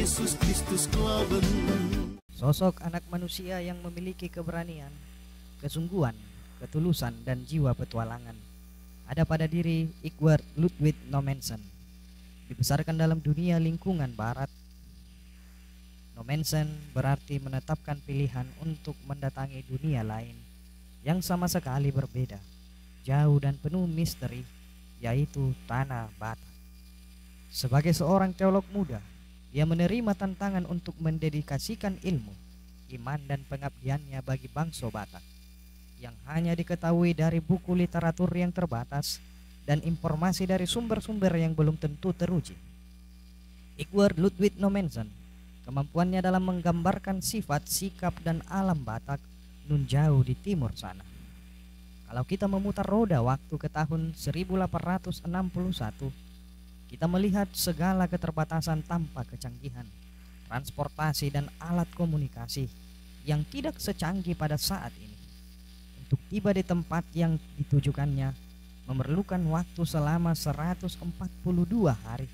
Yesus Kristus Glauben. Sosok anak manusia yang memiliki keberanian, kesungguhan, ketulusan, dan jiwa petualangan ada pada diri Igor Ludwig Nommensen. Dibesarkan dalam dunia lingkungan barat, Nommensen berarti menetapkan pilihan untuk mendatangi dunia lain yang sama sekali berbeda, jauh dan penuh misteri, yaitu Tanah Batak. Sebagai seorang teolog muda, dia menerima tantangan untuk mendedikasikan ilmu, iman, dan pengabdiannya bagi bangsa Batak yang hanya diketahui dari buku literatur yang terbatas dan informasi dari sumber-sumber yang belum tentu teruji. Igor Ludwig Nommensen, kemampuannya dalam menggambarkan sifat, sikap, dan alam Batak nun jauh di timur sana. Kalau kita memutar roda waktu ke tahun 1861, kita melihat segala keterbatasan tanpa kecanggihan, transportasi, dan alat komunikasi yang tidak secanggih pada saat ini. Untuk tiba di tempat yang ditujukannya memerlukan waktu selama 142 hari.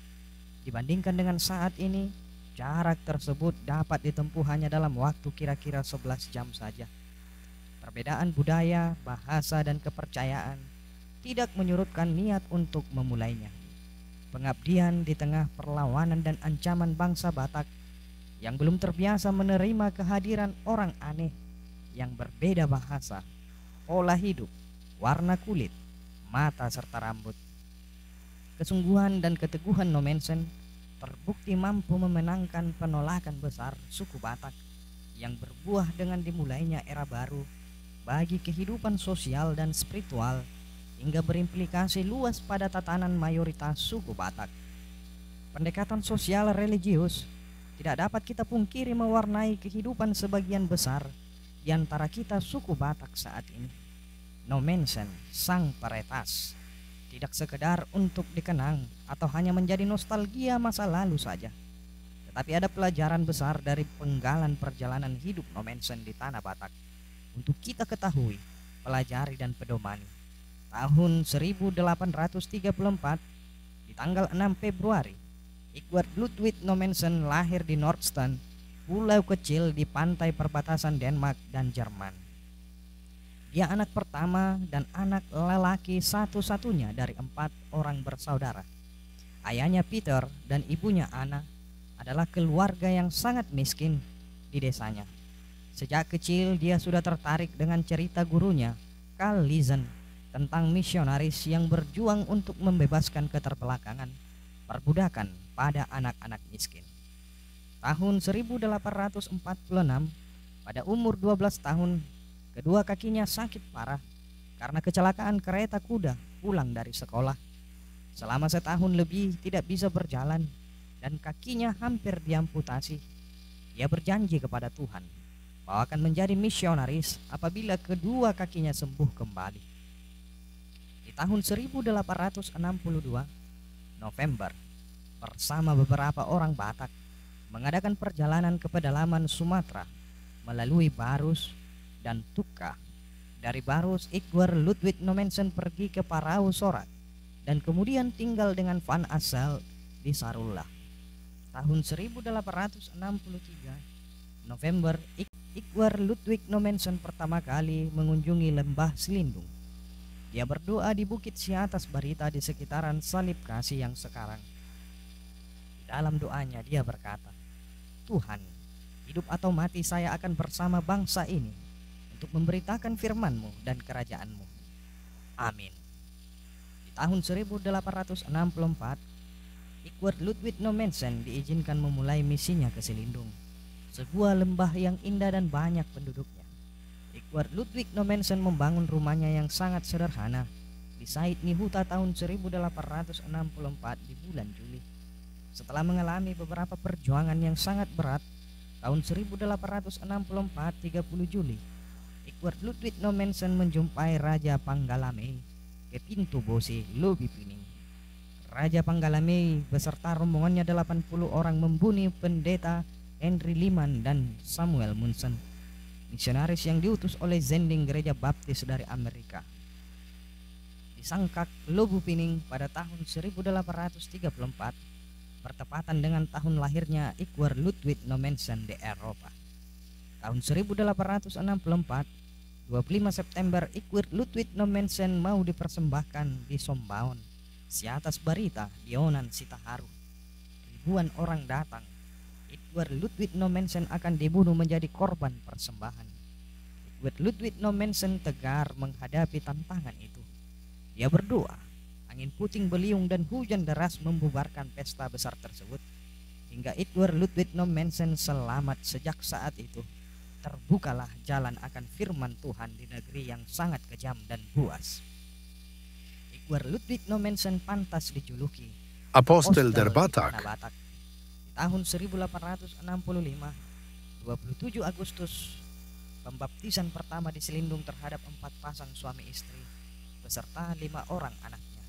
Dibandingkan dengan saat ini, jarak tersebut dapat ditempuh hanya dalam waktu kira-kira 11 jam saja. Perbedaan budaya, bahasa, dan kepercayaan tidak menyurutkan niat untuk memulainya. Pengabdian di tengah perlawanan dan ancaman bangsa Batak yang belum terbiasa menerima kehadiran orang aneh yang berbeda bahasa, pola hidup, warna kulit, mata, serta rambut. Kesungguhan dan keteguhan Nommensen terbukti mampu memenangkan penolakan besar suku Batak yang berbuah dengan dimulainya era baru bagi kehidupan sosial dan spiritual, hingga berimplikasi luas pada tatanan mayoritas suku Batak. Pendekatan sosial religius tidak dapat kita pungkiri mewarnai kehidupan sebagian besar di antara kita suku Batak saat ini. Nommensen, sang peretas, tidak sekedar untuk dikenang atau hanya menjadi nostalgia masa lalu saja, tetapi ada pelajaran besar dari penggalan perjalanan hidup Nommensen di tanah Batak untuk kita ketahui, pelajari, dan pedomani. Tahun 1834, di tanggal 6 Februari, Igor Ludwig Nommensen lahir di Nordstrand, pulau kecil di pantai perbatasan Denmark dan Jerman. Dia anak pertama dan anak lelaki satu-satunya dari 4 orang bersaudara. Ayahnya Peter dan ibunya Anna adalah keluarga yang sangat miskin di desanya. Sejak kecil dia sudah tertarik dengan cerita gurunya, Carl Liesen, tentang misionaris yang berjuang untuk membebaskan keterbelakangan, perbudakan pada anak-anak miskin. Tahun 1846, pada umur 12 tahun, kedua kakinya sakit parah karena kecelakaan kereta kuda pulang dari sekolah. Selama setahun lebih tidak bisa berjalan dan kakinya hampir diamputasi. Dia berjanji kepada Tuhan bahwa akan menjadi misionaris apabila kedua kakinya sembuh kembali. Tahun 1862 November, bersama beberapa orang Batak mengadakan perjalanan ke pedalaman Sumatera melalui Barus dan Tukka. Dari Barus, Igor Ludwig Nommensen pergi ke Parau Sorat dan kemudian tinggal dengan Van Assel di Sarulla. Tahun 1863 November, Igor Ludwig Nommensen pertama kali mengunjungi lembah Selindung. Dia berdoa di Bukit Siatas Barita di sekitaran Salib Kasih yang sekarang. Dalam doanya dia berkata, "Tuhan, hidup atau mati saya akan bersama bangsa ini untuk memberitakan firman-Mu dan kerajaan-Mu. Amin." Di tahun 1864, Igor Ludwig Nommensen diizinkan memulai misinya ke Selindung, sebuah lembah yang indah dan banyak penduduknya. Igor Ludwig Nommensen membangun rumahnya yang sangat sederhana di Said Nihuta tahun 1864 di bulan Juli. Setelah mengalami beberapa perjuangan yang sangat berat, tahun 1864 30 Juli, Igor Ludwig Nommensen menjumpai Raja Panggalamei ke pintu Bose Lobipining. Raja Panggalamei beserta rombongannya 80 orang membunuh pendeta Henry Liman dan Samuel Munson, misionaris yang diutus oleh Zending Gereja Baptis dari Amerika. Di Sangkak Lobupining pada tahun 1834, bertepatan dengan tahun lahirnya Igor Ludwig Nommensen di Eropa. Tahun 1864, 25 September, Igor Ludwig Nommensen mau dipersembahkan di Sombaon, si atas Barita, Dionan Sitaharu. Ribuan orang datang. Igor Ludwig Nommensen akan dibunuh menjadi korban persembahan. Igor Ludwig Nommensen tegar menghadapi tantangan itu. Dia berdoa, angin puting beliung dan hujan deras membubarkan pesta besar tersebut, hingga Igor Ludwig Nommensen selamat. Sejak saat itu terbukalah jalan akan firman Tuhan di negeri yang sangat kejam dan buas. Igor Ludwig Nommensen pantas dijuluki Apostel der di tanah Batak. Batak. Di tahun 1865, 27 Agustus, pembaptisan pertama di Selindung terhadap 4 pasang suami istri beserta 5 orang anaknya.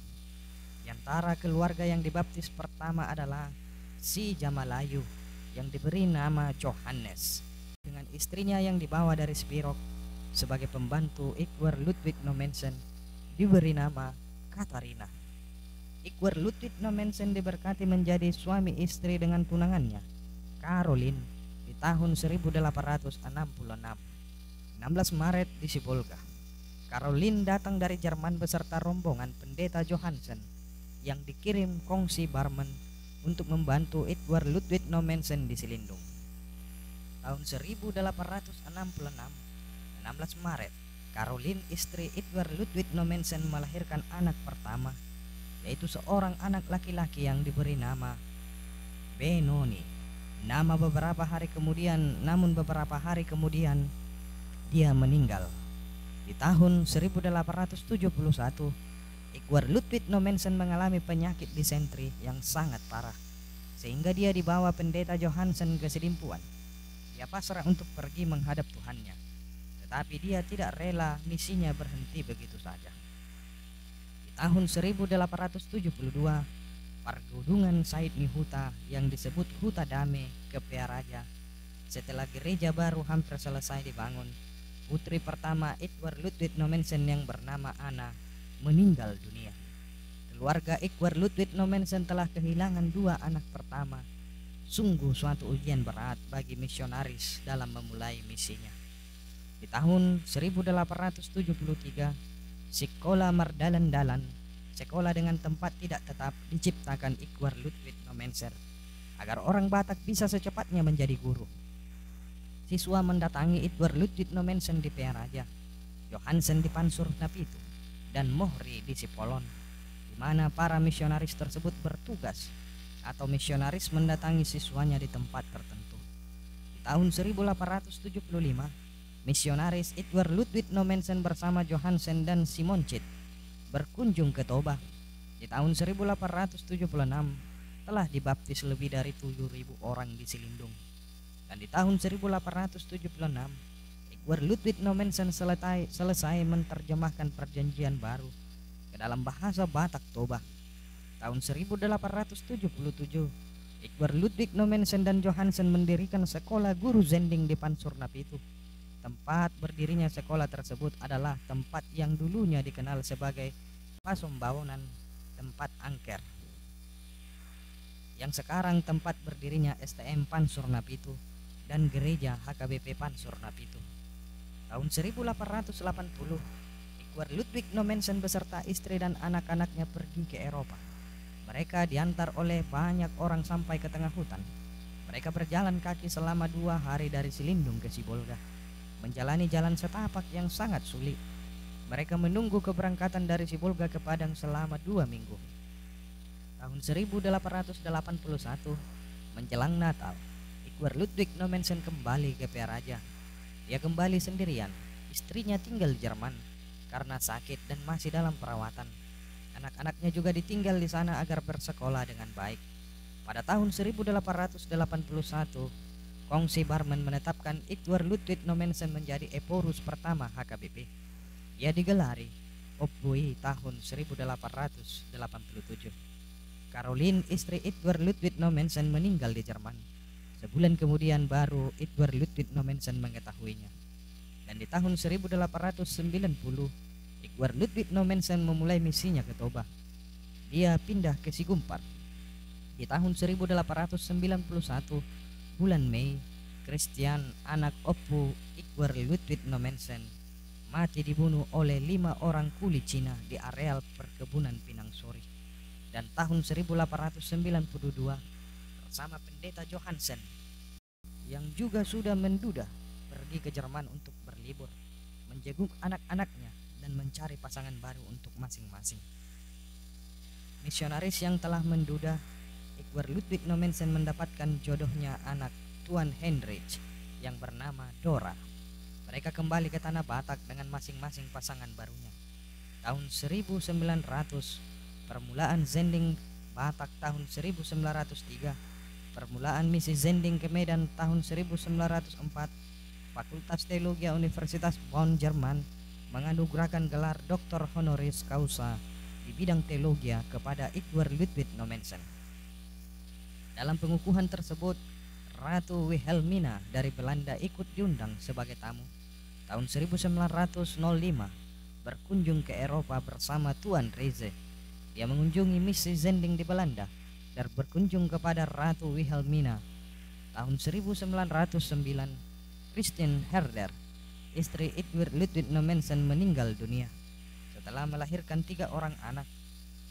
Di antara keluarga yang dibaptis pertama adalah si Jamalayu yang diberi nama Johannes, dengan istrinya yang dibawa dari Spirok sebagai pembantu Igor Ludwig Nommensen diberi nama Katarina. Igor Ludwig Nommensen diberkati menjadi suami istri dengan tunangannya Caroline di tahun 1866, 16 Maret di Sibolga. Caroline datang dari Jerman beserta rombongan pendeta Johansen yang dikirim Kongsi Barmen untuk membantu Igor Ludwig Nommensen di Selindung. Tahun 1866, 16 Maret, Caroline istri Igor Ludwig Nommensen melahirkan anak pertama, yaitu seorang anak laki-laki yang diberi nama Benoni. Namun beberapa hari kemudian dia meninggal. Di tahun 1871, Igor Ludwig Nommensen mengalami penyakit disentri yang sangat parah, sehingga dia dibawa pendeta Johansen ke Sedimpuan. Dia pasrah untuk pergi menghadap Tuhannya, tetapi dia tidak rela misinya berhenti begitu saja. Di tahun 1872, pergunungan Said Mihuta yang disebut Huta Dame ke Pearaja, setelah gereja baru hampir selesai dibangun, putri pertama Igor Ludwig Nommensen yang bernama Anna meninggal dunia. Keluarga Igor Ludwig Nommensen telah kehilangan 2 anak pertama. Sungguh suatu ujian berat bagi misionaris dalam memulai misinya. Di tahun 1873, Sekolah Mardalan-Dalan, sekolah dengan tempat tidak tetap, diciptakan Igor Ludwig Nommensen agar orang Batak bisa secepatnya menjadi guru. Siswa mendatangi Igor Ludwig Nommensen di Pearaja, Johansen di Pansur Napitu, dan Mohri di Sipolon, di mana para misionaris tersebut bertugas atau misionaris mendatangi siswanya di tempat tertentu. Di tahun 1875, misionaris Igor Ludwig Nommensen bersama Johansen dan Simoncit berkunjung ke Toba. Di tahun 1876 telah dibaptis lebih dari 7.000 orang di Selindung. Dan di tahun 1876, Igor Ludwig Nommensen selesai menerjemahkan perjanjian baru ke dalam bahasa Batak Toba. Tahun 1877, Igor Ludwig Nommensen dan Johansen mendirikan sekolah guru Zending di Pansur Napitu. Tempat berdirinya sekolah tersebut adalah tempat yang dulunya dikenal sebagai Pasombaonan, tempat angker, yang sekarang tempat berdirinya STM Pansur Napitu dan gereja HKBP Pansur Napitu. Tahun 1880, Igor Ludwig Nommensen beserta istri dan anak-anaknya pergi ke Eropa. Mereka diantar oleh banyak orang sampai ke tengah hutan. Mereka berjalan kaki selama 2 hari dari Selindung ke Sibolga, menjalani jalan setapak yang sangat sulit. Mereka menunggu keberangkatan dari Sibolga ke Padang selama 2 minggu. Tahun 1881, menjelang Natal, Igor Ludwig Nommensen kembali ke Pearaja. Dia kembali sendirian. Istrinya tinggal di Jerman karena sakit dan masih dalam perawatan. Anak-anaknya juga ditinggal di sana agar bersekolah dengan baik. Pada tahun 1881, Kongsi Barmen menetapkan Igor Ludwig Nommensen menjadi Eporus pertama HKBP. Ia digelari Opbui tahun 1887. Caroline, istri Igor Ludwig Nommensen, meninggal di Jerman. Sebulan kemudian baru Igor Ludwig Nommensen mengetahuinya. Dan di tahun 1890, Igor Ludwig Nommensen memulai misinya ke Toba. Dia pindah ke Sigumpar. Di tahun 1891 bulan Mei, Christian anak Oppo Igor Ludwig Nommensen mati dibunuh oleh 5 orang kuli Cina di areal perkebunan Pinang Sori. Dan tahun 1892 bersama pendeta Johansen yang juga sudah menduda pergi ke Jerman untuk berlibur, menjenguk anak-anaknya dan mencari pasangan baru untuk masing-masing. Misionaris yang telah menduda, Igor Ludwig Nommensen mendapatkan jodohnya anak Tuan Heinrich yang bernama Dora. Mereka kembali ke tanah Batak dengan masing-masing pasangan barunya. Tahun 1900, permulaan Zending Batak tahun 1903, permulaan misi Zending ke Medan tahun 1904, Fakultas Teologi Universitas Bonn, Jerman menganugerahkan gelar Doktor Honoris Causa di bidang teologi kepada Igor Ludwig Nommensen. Dalam pengukuhan tersebut, Ratu Wilhelmina dari Belanda ikut diundang sebagai tamu. Tahun 1905 berkunjung ke Eropa bersama Tuan Reze. Dia mengunjungi misi Zending di Belanda dan berkunjung kepada Ratu Wilhelmina. Tahun 1909, Christine Herder, istri Igor Ludwig Nommensen, meninggal dunia. Setelah melahirkan 3 orang anak,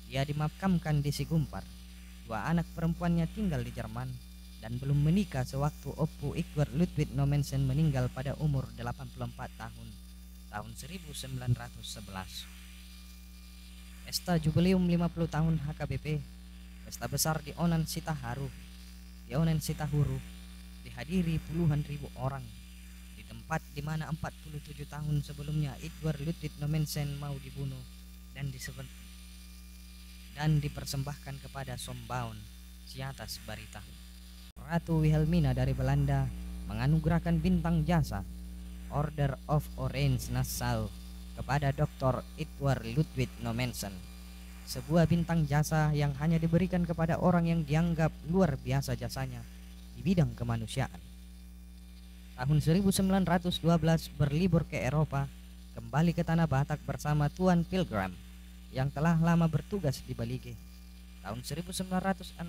dia dimakamkan di Sigumpar. 2 anak perempuannya tinggal di Jerman dan belum menikah sewaktu Oppo Igor Ludwig Nommensen meninggal pada umur 84 tahun 1911. Pesta Jubileum 50 tahun HKBP, pesta besar di Onan Sitahuru, dihadiri puluhan ribu orang di tempat di mana 47 tahun sebelumnya Igor Ludwig Nommensen mau dibunuh dan dipersembahkan kepada Sombaun Ciatas Barita. Ratu Wilhelmina dari Belanda menganugerahkan bintang jasa Order of Orange Nassau kepada Dr. Igor Ludwig Nommensen, sebuah bintang jasa yang hanya diberikan kepada orang yang dianggap luar biasa jasanya di bidang kemanusiaan. Tahun 1912 berlibur ke Eropa, kembali ke tanah Batak bersama Tuan Pilgrim yang telah lama bertugas di Balige. Tahun 1916,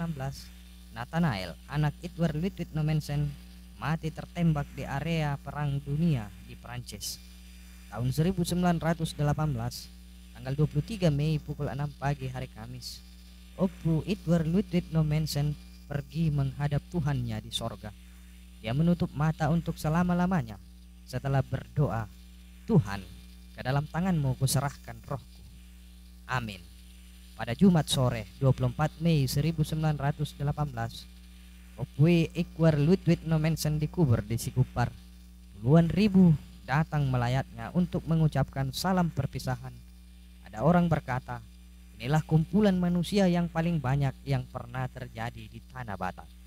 Nathanael, anak Igor Ludwig Nommensen, mati tertembak di area Perang Dunia di Prancis. Tahun 1918, tanggal 23 Mei pukul 6 pagi hari Kamis, Oppo Igor Ludwig Nommensen pergi menghadap Tuhannya di sorga. Dia menutup mata untuk selama-lamanya setelah berdoa, "Tuhan, ke dalam tangan-Mu kuserahkan rohku. Amin." Pada Jumat sore 24 Mei 1918, Oppo Igor Ludwig Nommensen dikubur di Sigumpar. Puluhan ribu datang melayatnya untuk mengucapkan salam perpisahan. Ada orang berkata, inilah kumpulan manusia yang paling banyak yang pernah terjadi di tanah Batak.